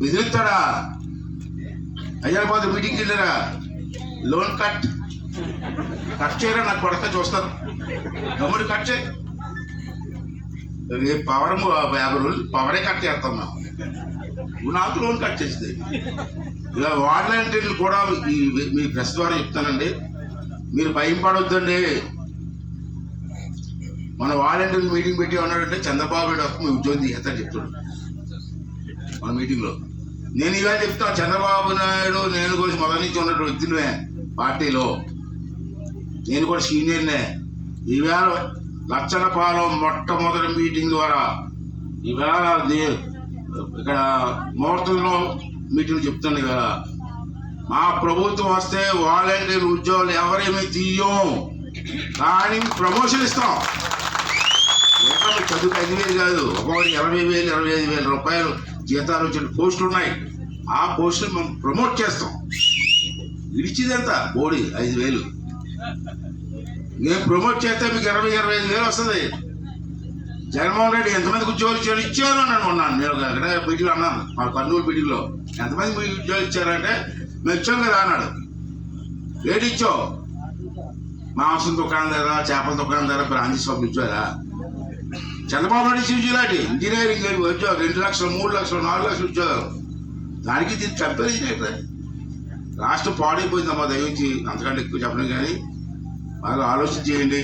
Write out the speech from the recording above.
బెదిరిస్తాడా? హైదరాబాద్ మీటింగ్కి వెళ్ళారా? Loan cut చేయరా? నాకు కొడతా చూస్తాను. గమ్ముడు కట్ చేయి. పవర్ 50 రోజులు పవరే కట్ చేస్తాం మేము. నువ్వు నాకు లోన్ కట్ చేసింది. ఇలా వాలంటీర్లు కూడా మీ ప్రెస్ ద్వారా చెప్తానండి, మీరు భయం పడొద్దండి. మన వాలంటీర్లు మీటింగ్ పెట్టి ఉన్నాడంటే చంద్రబాబు నాయుడు వస్తే మీ ఉద్యోగం తీసేస్తా చెప్తాడు మన మీటింగ్లో. నేను ఇవాళ చెప్తా, చంద్రబాబు నాయుడు నేను కూడా మొదటి నుంచి ఉన్నటువంటి వ్యక్తులే పార్టీలో, నేను కూడా సీనియర్నే. ఈవేళ లచ్చనపాలెం మొట్టమొదటి మీటింగ్ ద్వారా ఈవేళ ఇక్కడ ముహూర్తంలో మీటింగ్ చెప్తాను. ఇవాళ మా ప్రభుత్వం వస్తే వాలంటీర్ ఉద్యోగాలు ఎవరేమీ తీయం, కానీ ప్రమోషన్ ఇస్తాం. చదువుకు 5,000 కాదు, ఒక్కొక్కటి 20,000 25,000 రూపాయలు జీతాలు వచ్చిన పోస్టులు ఉన్నాయి. ఆ పోస్టులు మేము ప్రమోట్ చేస్తాం. ఇడిచిదంతా బోడీ 5,000 నేను ప్రమోట్ చేస్తే మీకు 20,000-25,000 వస్తుంది. జగన్మోహన్ రెడ్డి ఎంతమందికి ఉద్యోగాలు ఇచ్చారు అని అన్నాను. నేను అక్కడ మీటింగ్లో అన్నాను, మా కర్నూలు మీటింగ్లో, ఎంతమంది మీకు ఉద్యోగాలు ఇచ్చారంటే మేము ఇచ్చాం కదా అన్నాడు. ఏడు ఇచ్చావు? మాంసం దుకాణం ధర, చేపల దుకాణం ధర, బ్రాంచ్ షాపులు ఇచ్చారా? చంద్రబాబు నాయుడు ఇచ్చి ఉద్యోగాలు ఇంజనీరింగ్ ఉద్యోగం 2 లక్షలు 3 లక్షలు 4 లక్షలు ఉద్యోగాలు. దానికి దీన్ని కంపారిజన్ అయితే రాష్ట్రం పాడైపోయిందమ్మా. దయచేసి అంతకంటే ఎక్కువ చెప్పడం కానీ బాగా ఆలోచన చేయండి.